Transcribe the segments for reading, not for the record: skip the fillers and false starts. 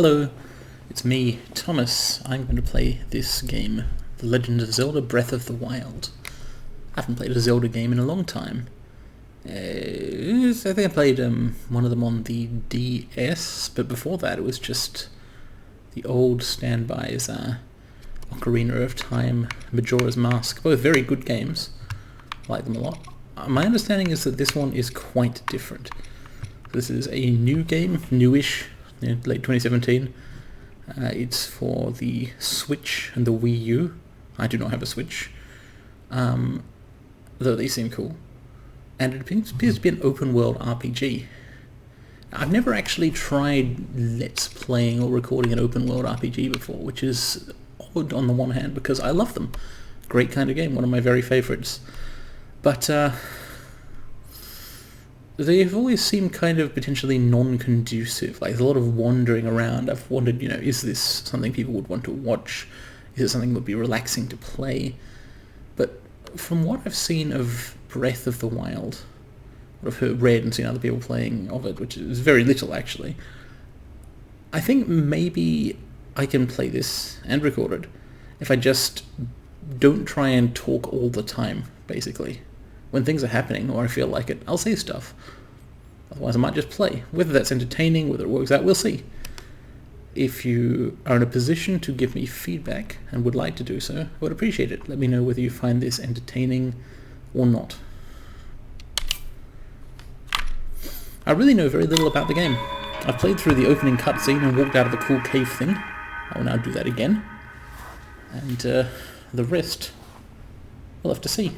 Hello, it's me, Thomas. I'm going to play this game, The Legend of Zelda Breath of the Wild. I haven't played a Zelda game in a long time. I think I played one of them on the DS, but before that it was just the old standbys, Ocarina of Time, Majora's Mask, both very good games. I like them a lot. My understanding is that this one is quite different. This is a new game, newish, late 2017. It's for the Switch and the Wii U. I do not have a Switch, though they seem cool. And it appears to be an open world RPG. I've never actually tried Let's Playing or recording an open world RPG before, which is odd on the one hand because I love them. Great kind of game, one of my very favourites. But they've always seemed kind of potentially non-conducive. Like, there's a lot of wandering around. I've wondered, is this something people would want to watch? Is it something that would be relaxing to play? But from what I've seen of Breath of the Wild, what I've read and seen other people playing of it, which is very little actually, I think maybe I can play this and record it if I just don't try and talk all the time, basically. When things are happening or I feel like it, I'll say stuff. Otherwise I might just play. Whether that's entertaining, whether it works out, we'll see. If you are in a position to give me feedback and would like to do so, I would appreciate it. Let me know whether you find this entertaining or not. I really know very little about the game. I've played through the opening cutscene and walked out of the cool cave thing. I will now do that again. And the rest, we'll have to see.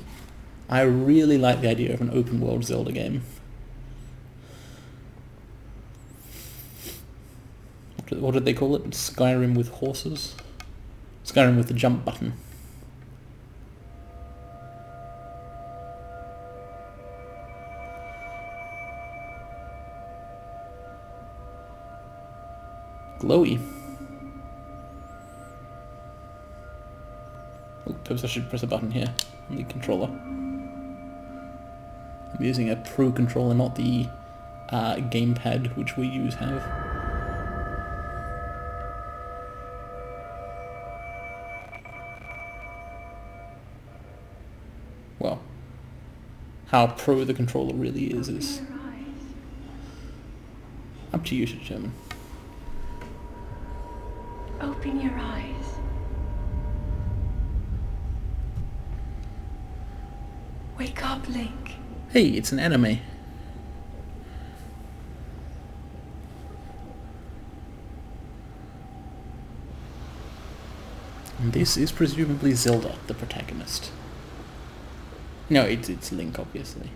I really like the idea of an open world Zelda game. What did they call it? Skyrim with horses? Skyrim with the jump button. Glowy. Oh, perhaps I should press a button here on the controller. I'm using a Pro controller, not the gamepad which Wii U's have. Well, how pro the controller really is up to you to determine. Open your eyes. Wake up, Link. Hey, it's an anime. And this is presumably Zelda, the protagonist. No, it's Link, obviously.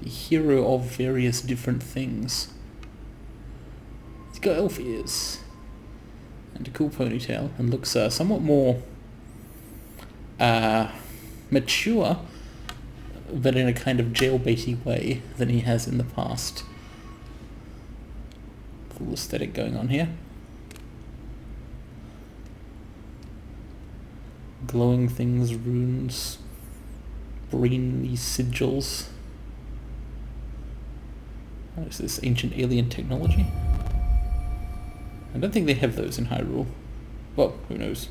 The hero of various different things. He's got elf ears. And a cool ponytail, and looks somewhat more mature, but in a kind of jailbaity way than he has in the past. Cool aesthetic going on here. Glowing things, runes, brainy sigils. What is this, ancient alien technology? I don't think they have those in Hyrule. Well, who knows?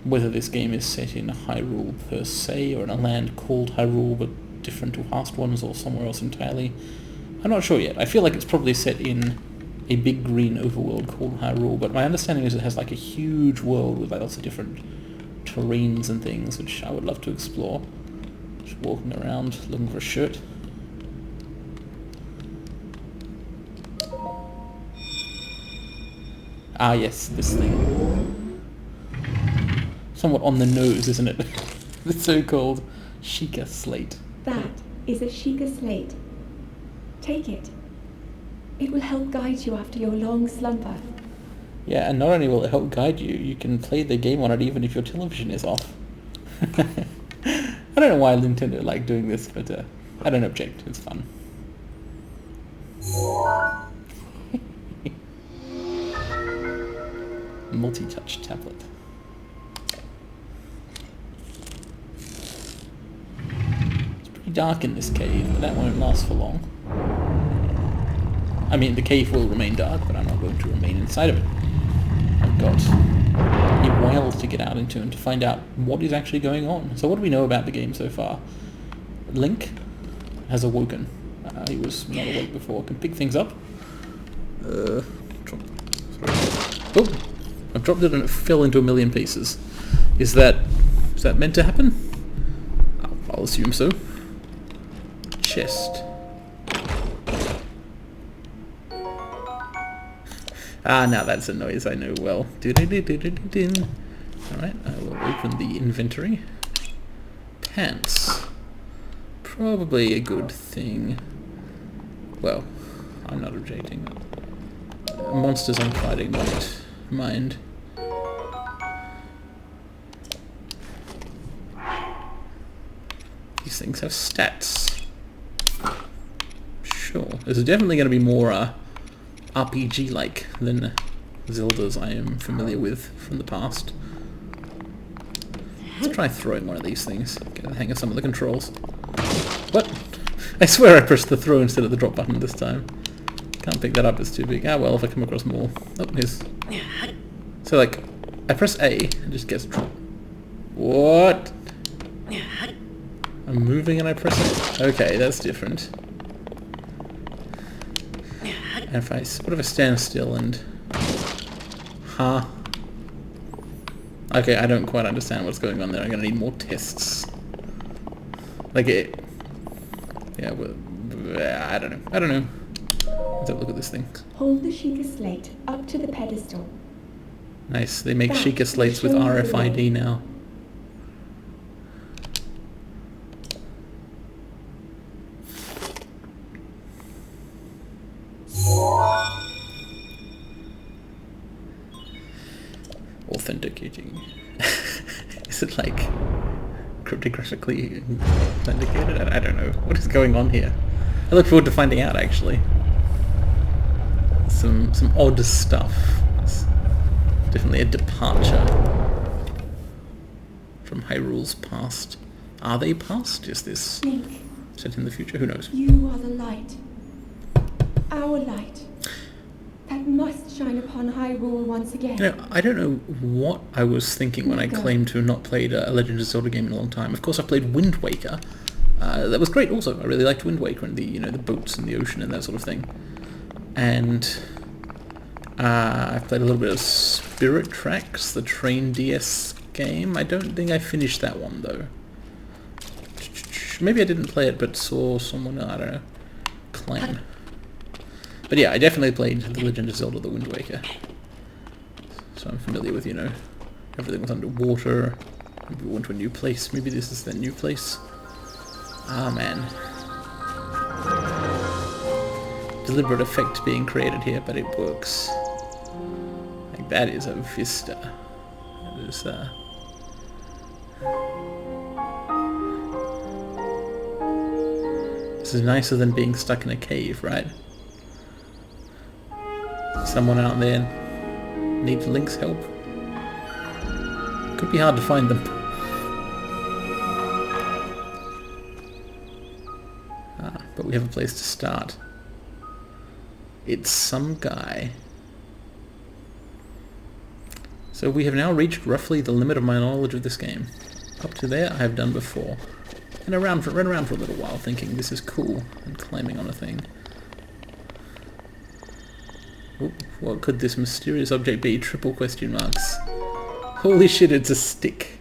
Whether this game is set in Hyrule per se, or in a land called Hyrule but different to past ones, or somewhere else entirely, I'm not sure yet. I feel like it's probably set in a big green overworld called Hyrule, but my understanding is it has like a huge world with like lots of different terrains and things, which I would love to explore. Just walking around looking for a shirt. Ah yes, this thing. Somewhat on the nose, isn't it? The so-called Sheikah Slate. That is a Sheikah Slate. Take it. It will help guide you after your long slumber. Yeah, and not only will it help guide you, you can play the game on it even if your television is off. I don't know why Nintendo like doing this, but I don't object. It's fun. Multi-touch tablet. It's pretty dark in this cave, but that won't last for long. I mean, the cave will remain dark, but I'm not going to remain inside of it. I've got a while to get out into and to find out what is actually going on. So what do we know about the game so far? Link has awoken. He was not awake before. Can pick things up. Oh, I've dropped it and it fell into a million pieces. Is that meant to happen? I'll assume so. Chest. Now that's a noise I know well. Alright, I will open the inventory. Pants. Probably a good thing. Well, I'm not objecting. Monsters I'm fighting might mind. These things have stats. Sure. This is definitely going to be more RPG-like than Zeldas I am familiar with from the past. Let's try throwing one of these things. Get the hang of some of the controls. What? I swear I pressed the throw instead of the drop button this time. Can't pick that up, it's too big. Ah well, if I come across more. Oh, here's... So like, I press A, it just gets dropped. What? I'm moving and I press it. Okay, that's different. And if what if I stand still and... Huh? Okay, I don't quite understand what's going on there. I'm gonna need more tests. Like it... Yeah, well... I don't know. Let's have a look at this thing. Hold the Sheikah slate up to the pedestal. Nice, they make That Sheikah slates with shows the RFID way. now. Authenticating. Is it like cryptographically authenticated? I don't know. What is going on here? I look forward to finding out actually. Some odd stuff. It's definitely a departure from Hyrule's past. Are they past? Is this Link, set in the future? Who knows? you are the light. Our light. That must shine upon Hyrule once again. You know, I don't know what I was thinking when I claimed to have not played a Legend of Zelda game in a long time. Of course, I played Wind Waker. That was great. Also, I really liked Wind Waker and the the boats and the ocean and that sort of thing. And I've played a little bit of Spirit Tracks, the Train DS game. I don't think I finished that one though. Maybe I didn't play it, but saw someone I don't know claim. But yeah, I definitely played The Legend of Zelda: The Wind Waker. So I'm familiar with, everything was underwater. Maybe we went to a new place. Maybe this is the new place. Ah, man. Deliberate effect being created here, but it works. Like, that is a vista. That is, This is nicer than being stuck in a cave, right? Someone out there needs Link's help. Could be hard to find them. But we have a place to start. It's some guy. So we have now reached roughly the limit of my knowledge of this game. Up to there I have done before. And ran around for a little while thinking this is cool and climbing on a thing. Oop, what could this mysterious object be? Triple question marks. Holy shit, it's a stick.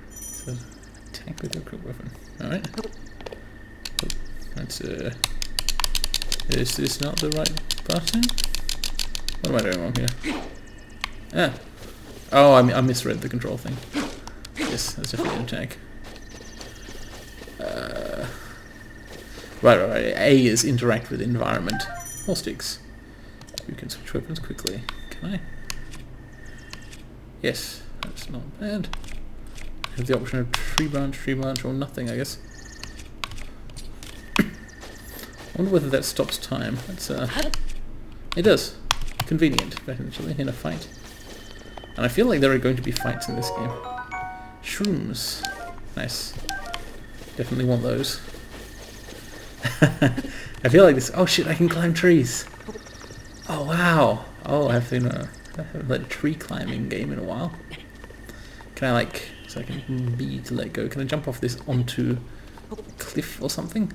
So, attack with your quick weapon. Alright. That's is this not the right button? What am I doing wrong here? Ah. Oh, I misread the control thing. Yes, that's definitely an attack. Right. A is interact with environment. More sticks. You can switch weapons quickly. Can I? Yes, that's not bad. I have the option of tree branch, or nothing, I guess. I wonder whether that stops time. That's it does. Convenient, potentially, in a fight. And I feel like there are going to be fights in this game. Shrooms. Nice. Definitely want those. I feel like this... Oh shit, I can climb trees! Oh wow! Oh, I haven't played a tree climbing game in a while. Can I like... So I can B to let go. Can I jump off this onto a cliff or something?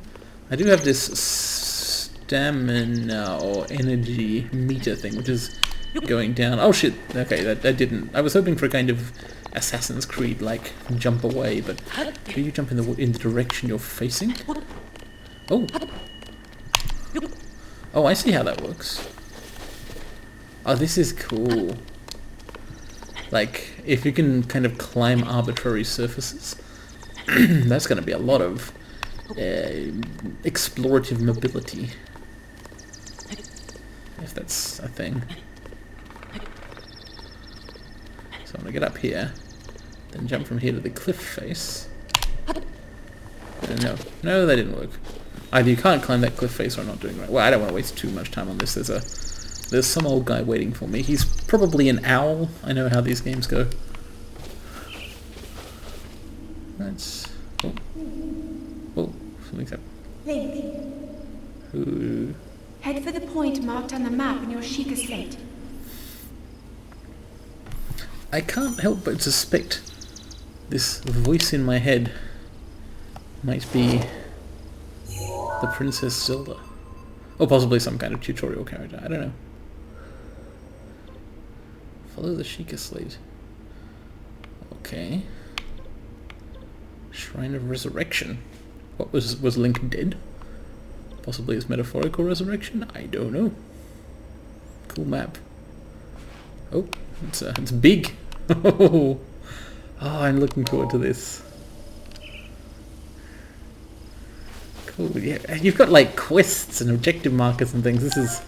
I do have this stamina or energy meter thing, which is going down. Oh shit! Okay, that didn't... I was hoping for a kind of Assassin's Creed like jump away, but do you jump in the direction you're facing? Oh! Oh, I see how that works. Oh, this is cool. Like, if you can kind of climb arbitrary surfaces, that's going to be a lot of explorative mobility. If that's a thing. So I'm going to get up here, then jump from here to the cliff face. No, that didn't work. Either you can't climb that cliff face or I'm not doing right. Well, I don't want to waste too much time on this. There's some old guy waiting for me. He's probably an owl. I know how these games go. That's... Oh, something's up. Link. Who... Head for the point marked on the map in your Sheikah slate. I can't help but suspect this voice in my head might be the Princess Zelda. Or possibly some kind of tutorial character, I don't know. Follow the Sheikah slate. Okay. Shrine of Resurrection. What was Link dead? Possibly his metaphorical resurrection? I don't know. Cool map. Oh, it's big. Oh, I'm looking forward to this. Cool. Yeah, you've got like quests and objective markers and things. This is,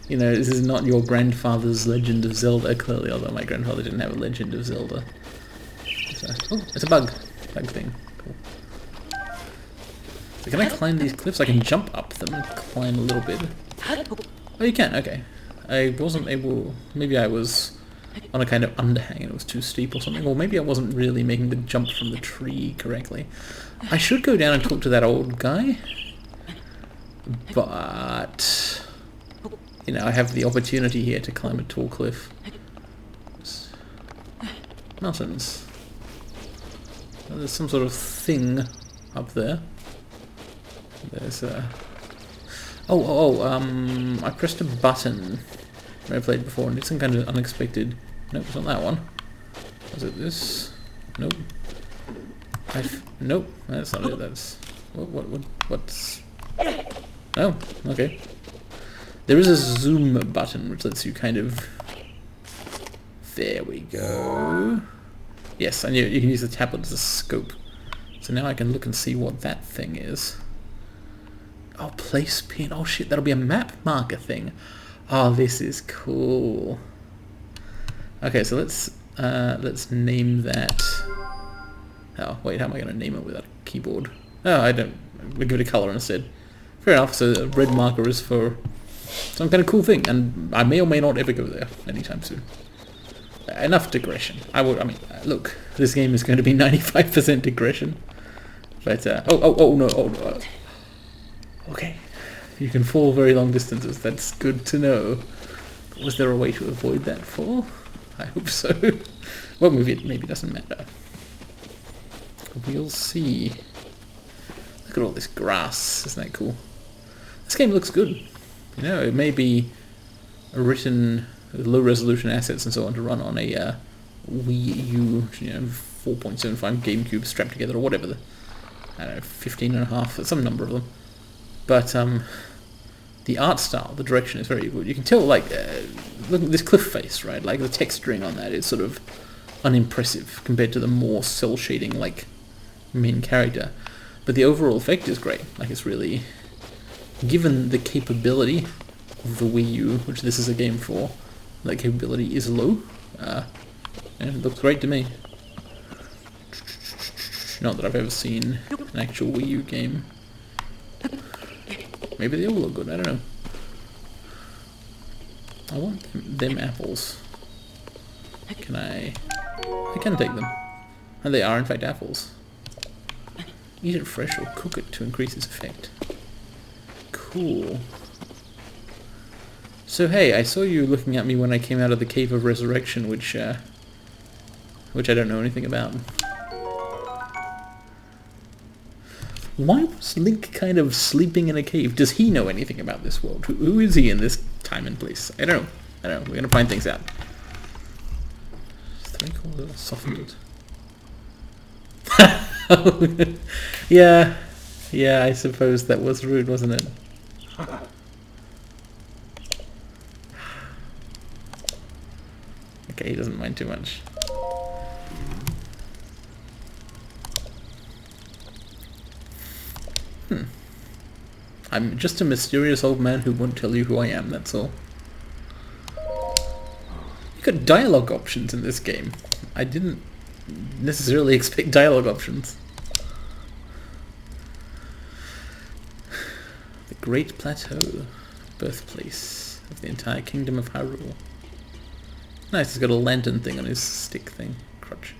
you know, this is not your grandfather's Legend of Zelda, clearly, although my grandfather didn't have a Legend of Zelda. So, oh, it's a bug thing. Cool. So can I climb these cliffs? I can jump up them and climb a little bit. Oh, you can, okay. I wasn't able... Maybe I was on a kind of underhang and it was too steep or something. Or maybe I wasn't really making the jump from the tree correctly. I should go down and talk to that old guy. But... You know, I have the opportunity here to climb a tall cliff. Mountains. Oh, there's some sort of thing up there. There's a... I pressed a button when I played before and did some kind of unexpected... Nope, it's not that one. Was it this? Nope. Nope, that's not it, that's... What's... Oh, okay. There is a zoom button which lets you kind of... There we go. Yes, and you can use the tablet as a scope. So now I can look and see what that thing is. Oh, place pin. Oh shit, that'll be a map marker thing. Oh, this is cool. Okay, so let's name that. Oh wait, how am I going to name it without a keyboard? Oh, I don't. We'll give it a color instead. Fair enough. So a red marker is for some kind of cool thing, and I may or may not ever go there anytime soon. Enough digression. I mean, look, this game is going to be 95% digression. But no. Okay, you can fall very long distances. That's good to know. Was there a way to avoid that fall? I hope so. Well, maybe it doesn't matter. We'll see. Look at all this grass. Isn't that cool? This game looks good. You know, it may be written with low-resolution assets and so on to run on a Wii U, 4.75 GameCube strapped together or whatever. I don't know, 15.5, some number of them. But the art style, the direction is very good. You can tell, like, look at this cliff face, right? Like, the texturing on that is sort of unimpressive compared to the more cel shading, like, main character. But the overall effect is great. Like, it's really... Given the capability of the Wii U, which this is a game for, that capability is low. And it looks great to me. Not that I've ever seen an actual Wii U game. Maybe they all look good, I don't know. I want them apples. Can I can take them. And they are in fact apples. Eat it fresh or cook it to increase its effect. Cool. So hey, I saw you looking at me when I came out of the Cave of Resurrection, which I don't know anything about. Why was Link kind of sleeping in a cave? Does he know anything about this world? Who is he in this time and place? I don't know. We're gonna find things out. 3 quarters softened it. Yeah, I suppose that was rude, wasn't it? Okay, he doesn't mind too much. I'm just a mysterious old man who won't tell you who I am, that's all. You got dialogue options in this game. I didn't necessarily expect dialogue options. The Great Plateau, birthplace of the entire kingdom of Hyrule. Nice, he's got a lantern thing on his stick thing, crutch.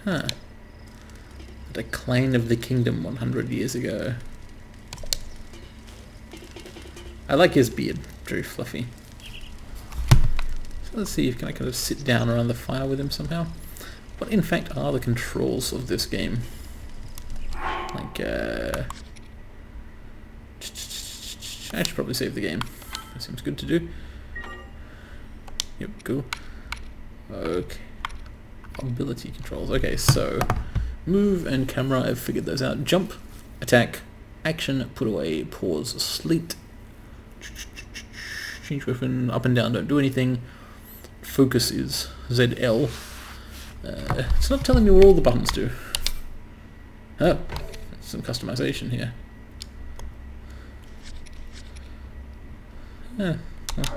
Huh. The decline of the kingdom 100 years ago. I like his beard, very fluffy. So let's see if I kind of sit down around the fire with him somehow. What in fact are the controls of this game? Like, I should probably save the game. That seems good to do. Yep, cool. Okay. Mobility controls. Okay, so move and camera, I've figured those out. Jump, attack, action, put away, pause, slate. Change weapon, up and down, don't do anything. Focus is ZL. It's not telling me what all the buttons do. Oh, some customization here.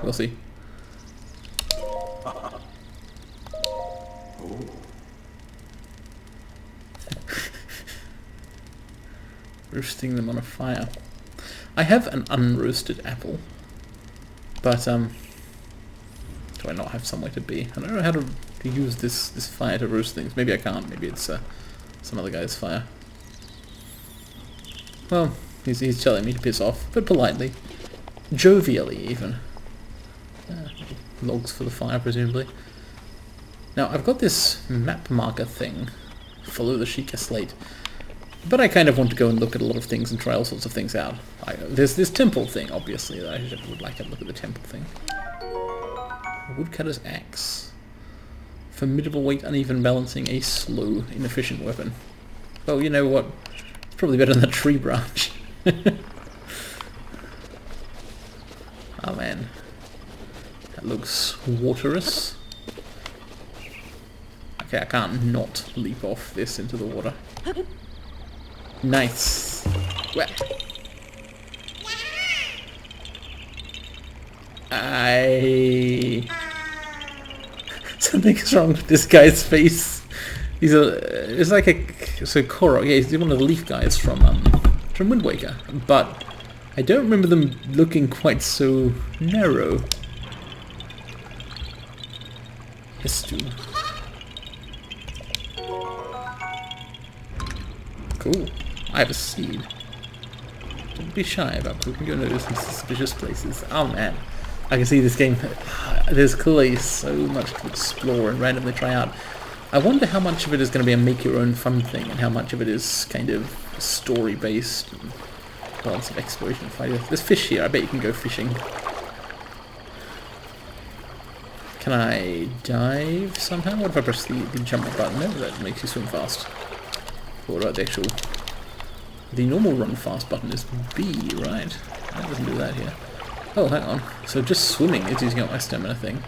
We'll see. Roasting them on a fire. I have an unroasted apple, but do I not have somewhere to be? I don't know how to use this fire to roast things. Maybe I can't. Maybe it's some other guy's fire. Well, he's telling me to piss off, but politely, jovially even. Logs for the fire, presumably. Now I've got this map marker thing. Follow the Sheikah Slate. But I kind of want to go and look at a lot of things and try all sorts of things out. There's this temple thing, obviously, that I would like to look at the temple thing. Woodcutter's axe. Formidable weight, uneven balancing, a slow, inefficient weapon. Well, you know what? It's probably better than the tree branch. Oh man. That looks waterous. Okay, I can't not leap off this into the water. Nice. Well, something's wrong with this guy's face. It's like a Korok. Yeah, he's one of the leaf guys from Wind Waker, but I don't remember them looking quite so narrow. Histu. Cool. I have a seed. Don't be shy about poking your nose in suspicious places. Oh man. I can see this game. There's clearly so much to explore and randomly try out. I wonder how much of it is going to be a make-your-own-fun thing and how much of it is kind of story-based and lots of exploration and fighting. There's fish here. I bet you can go fishing. Can I dive somehow? What if I press the jump button? No, that makes you swim fast. What about the actual... The normal run fast button is B, right? That doesn't do that here. Oh, hang on. So just swimming is using up my stamina thing.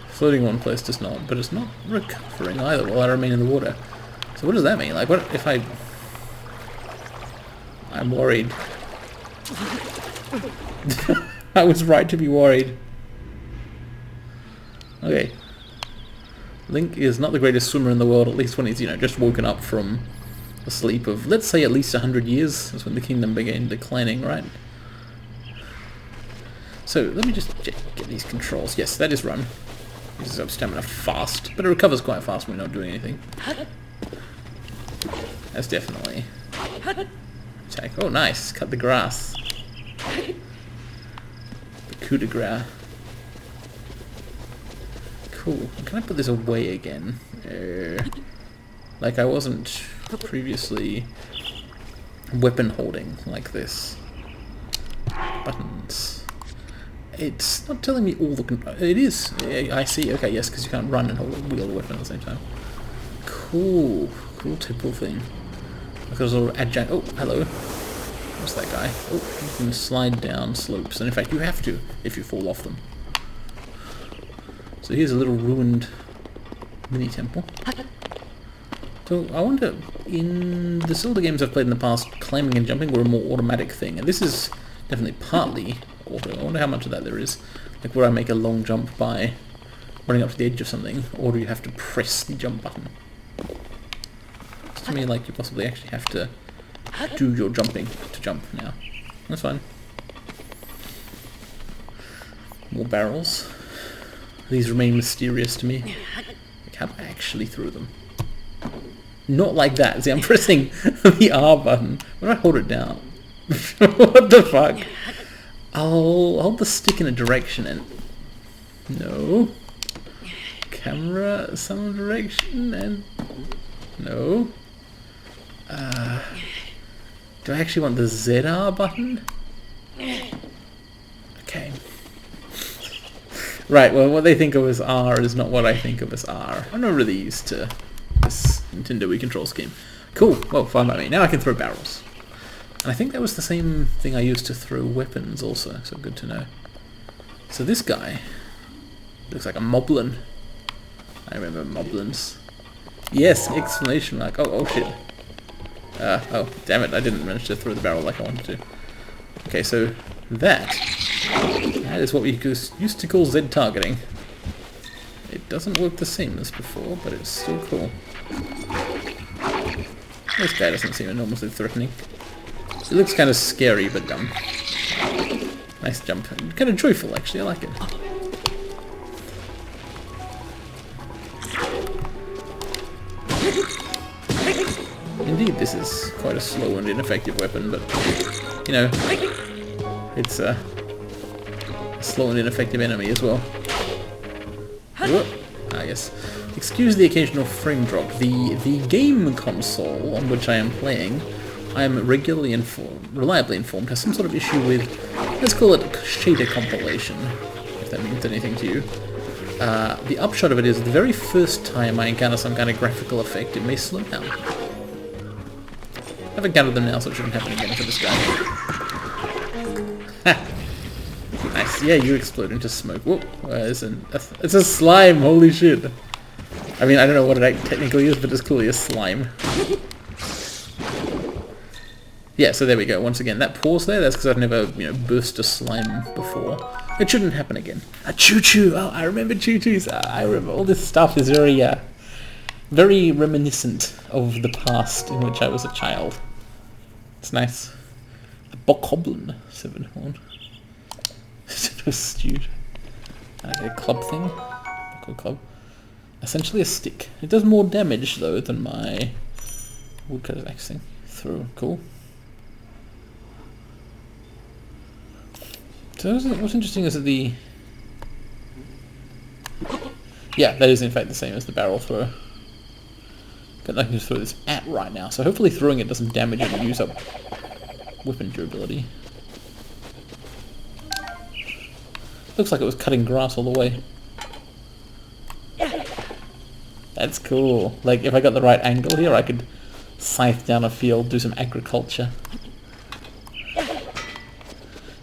Floating one place does not, but it's not recovering either while I remain in the water. So what does that mean? Like, what if I'm worried. I was right to be worried. Okay. Link is not the greatest swimmer in the world, at least when he's, just woken up from a sleep of, let's say, at least 100 years. That's when the kingdom began declining, right? So let me just get these controls. Yes, that is run. Uses up stamina fast, but it recovers quite fast when we're not doing anything. That's definitely attack. Oh, nice! Cut the grass. The coup de grace. Cool. Can I put this away again? Like I wasn't previously weapon holding like this. Buttons. It's not telling me all the... It is. I see. Okay, yes, because you can't run and wield a weapon at the same time. Cool. Cool typical thing. Because a little adjunct... Oh, hello. What's that guy? Oh, you can slide down slopes. And in fact, you have to if you fall off them. So here's a little ruined mini temple. So I wonder, in the Zelda games I've played in the past, climbing and jumping were a more automatic thing. And this is definitely partly auto. I wonder how much of that there is. Like, would I make a long jump by running up to the edge of something, or do you have to press the jump button? It's to me like you possibly actually have to do your jumping to jump now. That's fine. More barrels. These remain mysterious to me. Like, how do I actually throw them? Not like that. See, I'm pressing the R button. When do I hold it down? What the fuck? I'll hold the stick in a direction and... No. Camera, some direction and... No. Do I actually want the ZR button? Okay. Right, well, what they think of as R is not what I think of as R. I'm not really used to this Nintendo Wii control scheme. Cool, well, fine by me. Now I can throw barrels. And I think that was the same thing I used to throw weapons also, so good to know. So this guy looks like a moblin. I remember moblins. Yes, exclamation mark. Oh shit. Oh, damn it, I didn't manage to throw the barrel like I wanted to. Okay, so that is what we used to call Z targeting. It doesn't work the same as before, but it's still cool. This guy doesn't seem enormously threatening. It looks kind of scary, but dumb. Nice jump. Kind of joyful, actually. I like it. Indeed, this is quite a slow and ineffective weapon, but, you know, it's a slow and ineffective enemy as well. Whoop. Ah, yes. Excuse the occasional frame drop. The game console on which I am playing, I am reliably informed, has some sort of issue with, let's call it shader compilation, if that means anything to you. The upshot of it is the very first time I encounter some kind of graphical effect, it may slow down. I've encountered them now, so it shouldn't happen again for this guy. Ha! Nice. Yeah, you explode into smoke. Whoop. It's a slime, holy shit. I mean, I don't know what it technically is, but it's clearly a slime. Yeah, so there we go. Once again, that pause there, that's because I've never, burst a slime before. It shouldn't happen again. A choo-choo! Oh, I remember choo-choos. I remember all this stuff is very, very reminiscent of the past in which I was a child. It's nice. A bokoblin, 7-horn. Stewed. A club thing. Club. Essentially a stick. It does more damage though than my woodcutter's axe thing. Through. Cool. So what's interesting is that the... Yeah, that is in fact the same as the barrel throw. Got nothing to throw this at right now, so hopefully throwing it doesn't damage it and use up weapon durability. Looks like it was cutting grass all the way. That's cool. Like, if I got the right angle here, I could scythe down a field, do some agriculture.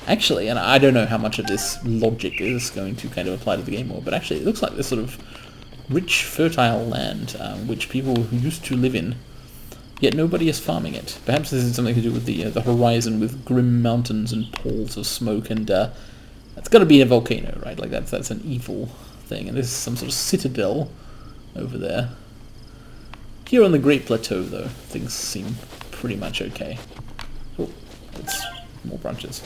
Actually, and I don't know how much of this logic is going to kind of apply to the game more, but actually it looks like this sort of rich, fertile land, which people used to live in, yet nobody is farming it. Perhaps this is something to do with the horizon with grim mountains and pools of smoke, and that's got to be a volcano, right? Like that's an evil thing, and this is some sort of citadel over there. Here on the Great Plateau, though, things seem pretty much okay. Oh, it's more branches.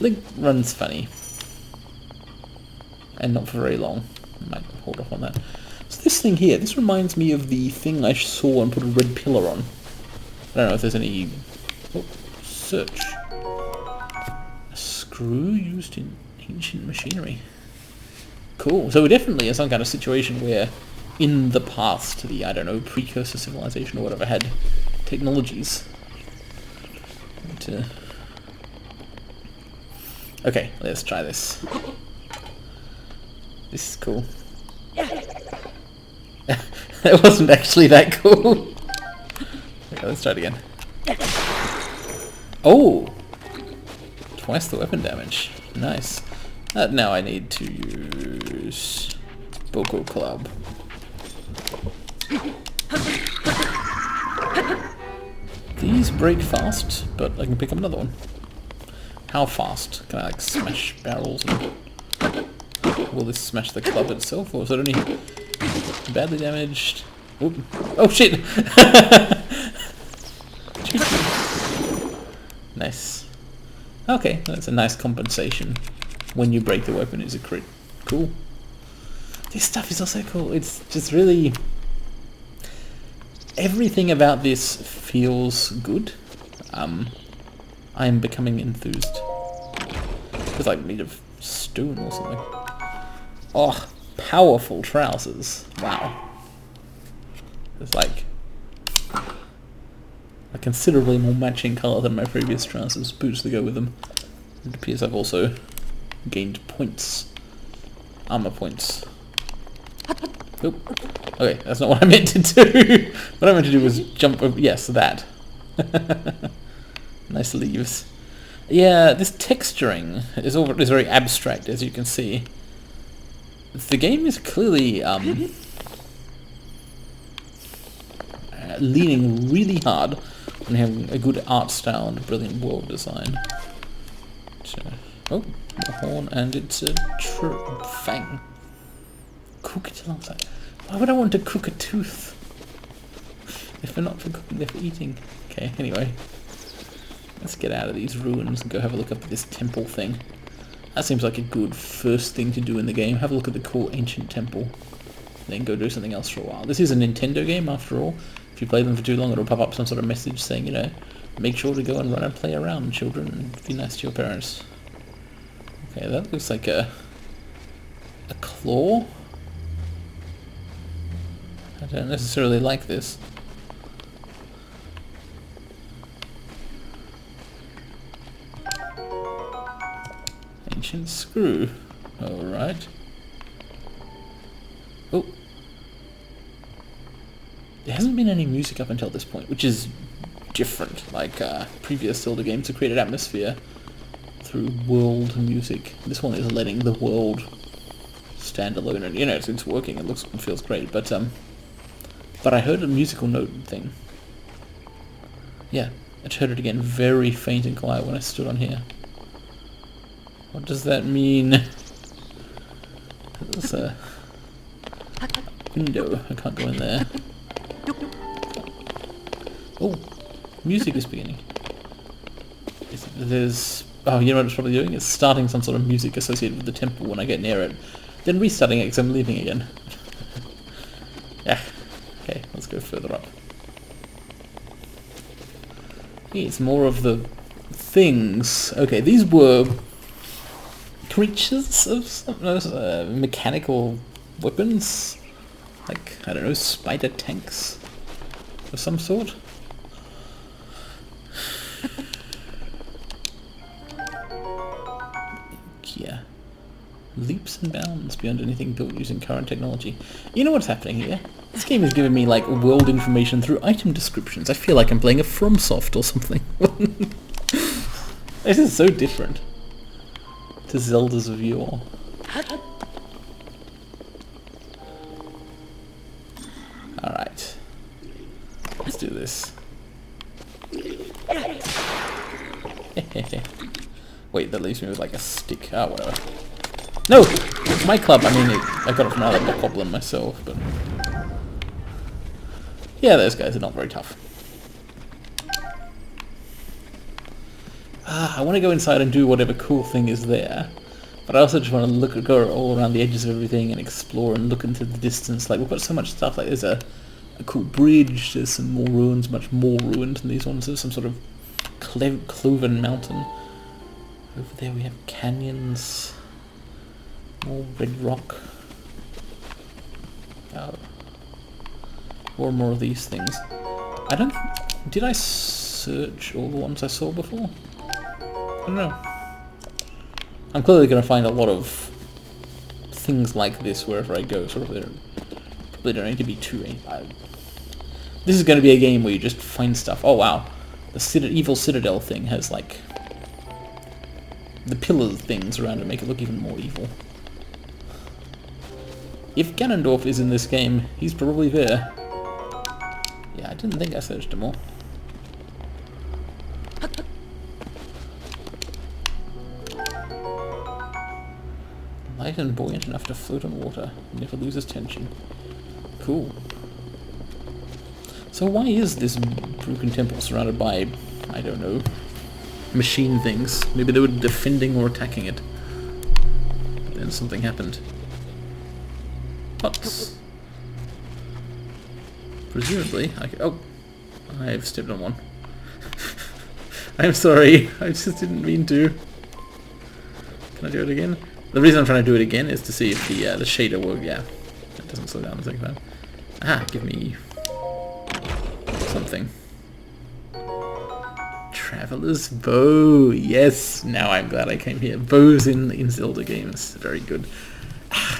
Link runs funny. And not for very long. I might hold off on that. So this thing here, this reminds me of the thing I saw and put a red pillar on. I don't know if there's any... Oh, search. A screw used in ancient machinery. Cool. So we're definitely in some kind of situation where in the past, the, I don't know, precursor civilization or whatever had technologies. Okay, let's try this. This is cool. It wasn't actually that cool. Okay, let's try it again. Oh! Twice the weapon damage. Nice. Now I need to use Boko Club. These break fast, but I can pick up another one. How fast? Can I like smash barrels? And will this smash the club itself, or is it only badly damaged? Oop. Oh shit! Nice. Okay, that's a nice compensation. When you break the weapon, is a crit. Cool. This stuff is also cool. It's just really... everything about this feels good. I am becoming enthused. It's like made of stone or something. Oh, powerful trousers. Wow. It's like a considerably more matching colour than my previous trousers. Boots to go with them. It appears I've also gained points. Armour points. Oop. Okay, that's not what I meant to do. What I meant to do was jump over. Yes, that. Nice leaves. Yeah, this texturing is very abstract, as you can see. The game is clearly leaning really hard on having a good art style and a brilliant world design. So, oh, a horn, and it's a fang. Cook it alongside. Why would I want to cook a tooth? If they're not for cooking, they're for eating. Okay, anyway. Let's get out of these ruins and go have a look up at this temple thing. That seems like a good first thing to do in the game. Have a look at the cool ancient temple. Then go do something else for a while. This is a Nintendo game after all. If you play them for too long, it'll pop up some sort of message saying, you know, make sure to go and run and play around, children, and be nice to your parents. Okay, that looks like a claw. I don't necessarily like this. Ancient screw. Alright. Oh. There hasn't been any music up until this point, which is different. Like previous Zelda games have created atmosphere through world music. This one is letting the world stand alone, and you know it's working. It looks and feels great, but I heard a musical note thing. Yeah, I just heard it again, very faint and quiet when I stood on here. What does that mean? There's a window. I can't go in there. Oh, music is beginning. There's... oh, you know what it's probably doing? It's starting some sort of music associated with the temple when I get near it. Then restarting it because I'm leaving again. Yeah. Okay, let's go further up. It's more of the things. Okay, these were creatures of some, mechanical weapons. Like, I don't know, spider tanks of some sort. Yeah. Leaps and bounds beyond anything built using current technology. You know what's happening here? This game is giving me, like, world information through item descriptions. I feel like I'm playing a FromSoft or something. This is so different to Zeldas of yore. Alright. Let's do this. Wait, that leaves me with, like, a stick. Oh, whatever. No! It's my club. I mean, I got it from another goblin myself, but... yeah, those guys are not very tough. I want to go inside and do whatever cool thing is there. But I also just want to go all around the edges of everything and explore and look into the distance. Like, we've got so much stuff. Like, there's a cool bridge. There's some more ruins, much more ruined than these ones. There's some sort of cloven mountain. Over there we have canyons. More red rock. More and more of these things. I don't... Did I search all the ones I saw before? I don't know. I'm clearly going to find a lot of things like this wherever I go, sort of. Probably don't need to be too... This is going to be a game where you just find stuff. Oh wow, the evil citadel thing has like the pillar things around to make it look even more evil. If Ganondorf is in this game, he's probably there. Yeah, I didn't think I searched them all. Light and buoyant enough to float on water, never loses tension. Cool. So why is this broken temple surrounded by, I don't know, machine things? Maybe they were defending or attacking it. But then something happened. But presumably, oh, I've stepped on one. I'm sorry, I just didn't mean to. Can I do it again? The reason I'm trying to do it again is to see if the shader will, yeah, it doesn't slow down the second time. Ah, give me something. Traveler's Bow, yes, now I'm glad I came here. Bows in Zelda games, very good.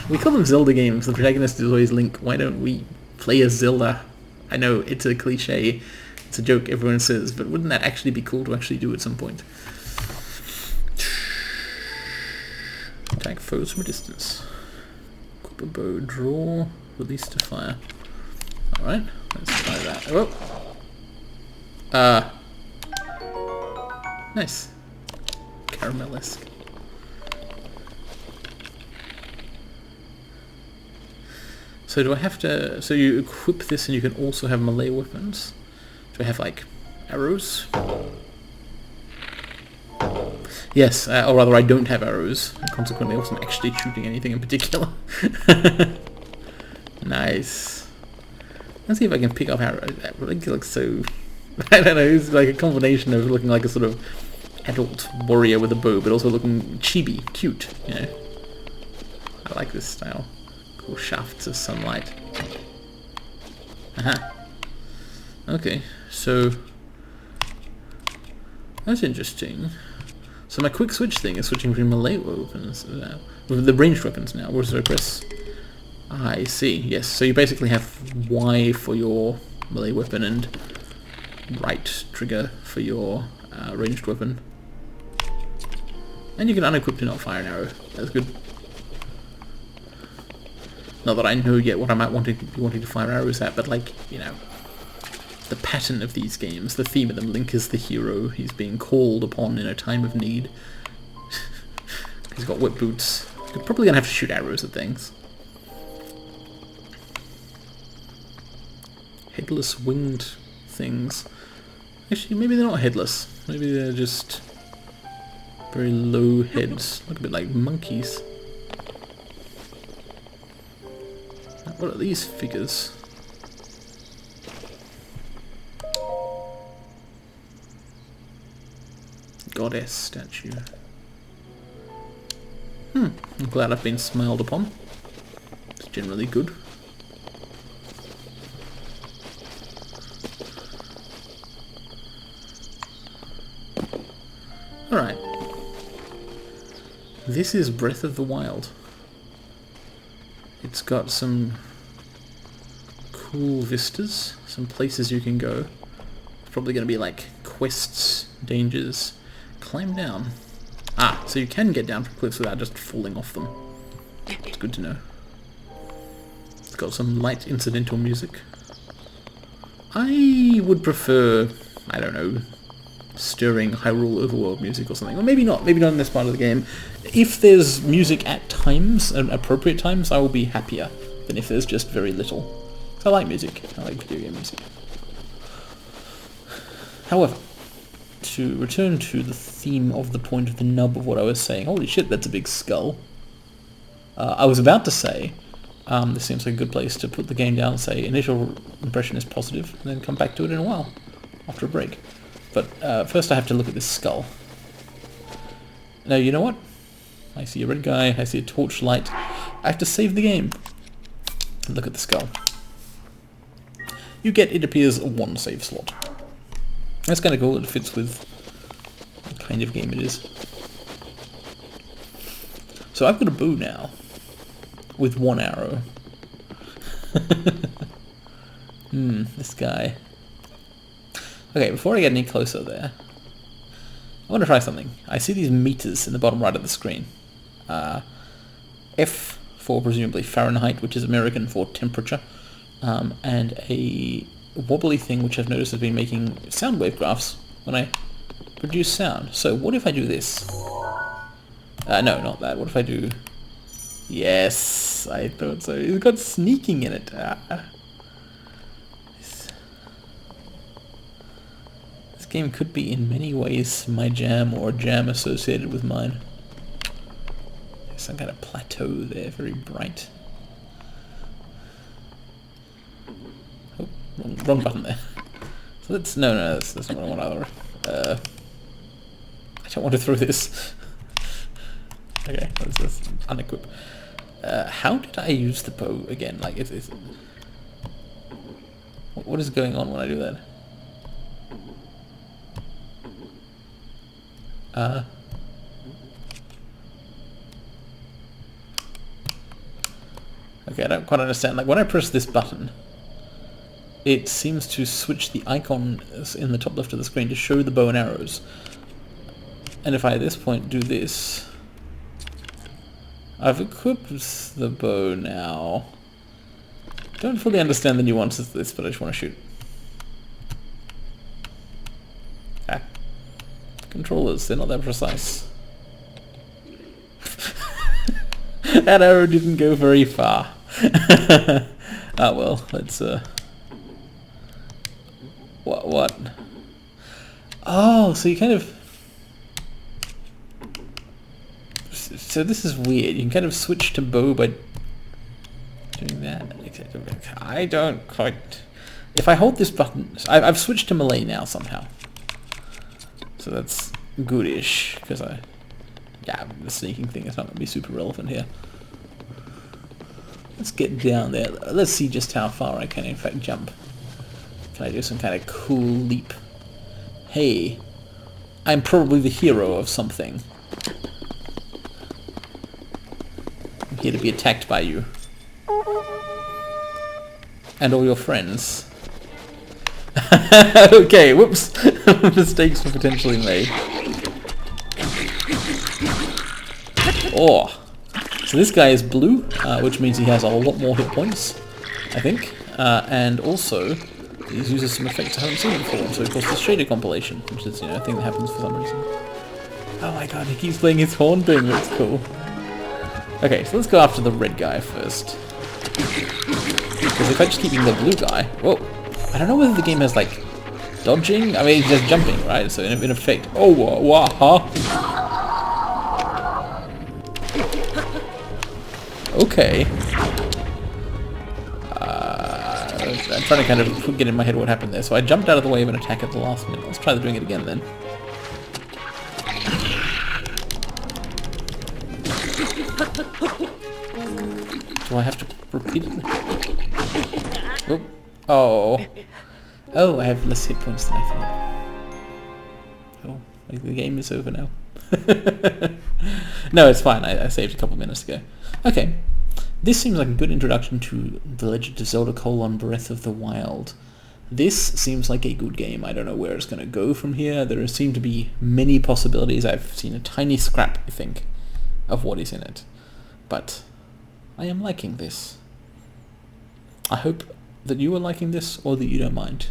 We call them Zelda games, the protagonist is always Link, why don't we play as Zelda? I know, it's a cliche, it's a joke everyone says, but wouldn't that actually be cool to actually do at some point? Attack foes from a distance. Equip a bow, draw, release to fire. Alright, let's try that. Oh! Nice. Caramel-esque. So do I have to... So you equip this and you can also have melee weapons? Do I have, like, arrows? Yes, or rather I don't have arrows, and consequently I wasn't actually shooting anything in particular. Nice. Let's see if I can pick up arrows. That really looks so... I don't know, it's like a combination of looking like a sort of adult warrior with a bow, but also looking chibi, cute, you know. I like this style. Cool shafts of sunlight. Aha. Okay, so... That's interesting. So my quick switch thing is switching between melee weapons now. With the ranged weapons now. Where's the press? I see, yes. So you basically have Y for your melee weapon and right trigger for your ranged weapon. And you can unequip to not fire an arrow. That's good. Not that I know yet what I might be wanting to fire arrows at, but like, you know, the pattern of these games, the theme of them, Link is the hero, he's being called upon in a time of need. He's got whip boots. You're probably going to have to shoot arrows at things. Headless winged things. Actually, maybe they're not headless. Maybe they're just very low heads. Look a bit like monkeys. What are these figures? Goddess statue. I'm glad I've been smiled upon. It's generally good. Alright. This is Breath of the Wild. It's got some cool vistas, some places you can go. It's probably going to be like quests, dangers. Climb down. Ah, so you can get down from cliffs without just falling off them. It's good to know. It's got some light incidental music. I would prefer, I don't know, stirring Hyrule Overworld music or something. Or maybe not in this part of the game. If there's music at times, at appropriate times, I will be happier than if there's just very little. I like music. I like video game music. However, to return to the theme of the point of the nub of what I was saying. Holy shit, that's a big skull. I was about to say, this seems like a good place to put the game down and say initial impression is positive, and then come back to it in a while, after a break. But first I have to look at this skull. Now, you know what? I see a red guy, I see a torchlight. I have to save the game. And look at the skull. You get, it appears, one save slot. That's kind of cool, it fits with the kind of game it is. So I've got a bow now, with one arrow. This guy. Okay, before I get any closer there, I want to try something. I see these meters in the bottom right of the screen. F for presumably Fahrenheit, which is American for temperature, and a wobbly thing which I've noticed has been making sound wave graphs when I produce sound. So what if I do this? No, not that. What if I do... Yes, I thought so. It's got sneaking in it. This game could be in many ways my jam, or a jam associated with mine. There's some kind of plateau there, very bright. Oh, wrong button there. So let's... No, that's not what I want either. I don't want to throw this. Okay, let's just unequip. How did I use the bow again? Like, what is going on when I do that? Okay, I don't quite understand. Like, when I press this button, it seems to switch the icon in the top left of the screen to show the bow and arrows. And if I at this point do this... I've equipped the bow now. Don't fully understand the nuances of this, but I just want to shoot. Ah. Controllers, they're not that precise. That arrow didn't go very far. Ah well, let's What? Oh, so you kind of... So this is weird. You can kind of switch to bow by doing that. I don't quite... If I hold this button... I've switched to melee now somehow. So that's goodish, because yeah, the sneaking thing is not going to be super relevant here. Let's get down there. Let's see just how far I can in fact jump. Can I do some kind of cool leap? Hey, I'm probably the hero of something. I'm here to be attacked by you. And all your friends. Okay, whoops. Mistakes were potentially made. Oh. So this guy is blue, which means he has a lot more hit points, I think. And also, he uses some effects I haven't seen before. So of course the shader compilation, which is, you know, a thing that happens for some reason. Oh my god, he keeps playing his horn thing, that's cool. Okay, so let's go after the red guy first. Because if I just keep using the blue guy... Whoa! I don't know whether the game has, like, dodging? I mean, it's just jumping, right? So in effect... Oh, wow! Okay. I'm trying to kind of get in my head what happened there. So I jumped out of the way of an attack at the last minute. Let's try doing it again then. Do I have to repeat it? Oop. Oh. Oh, I have less hit points than I thought. Oh, the game is over now. No, it's fine. I saved a couple minutes ago. Okay. This seems like a good introduction to The Legend of Zelda: Breath of the Wild. This seems like a good game. I don't know where it's going to go from here. There seem to be many possibilities. I've seen a tiny scrap, I think, of what is in it. But I am liking this. I hope that you are liking this, or that you don't mind.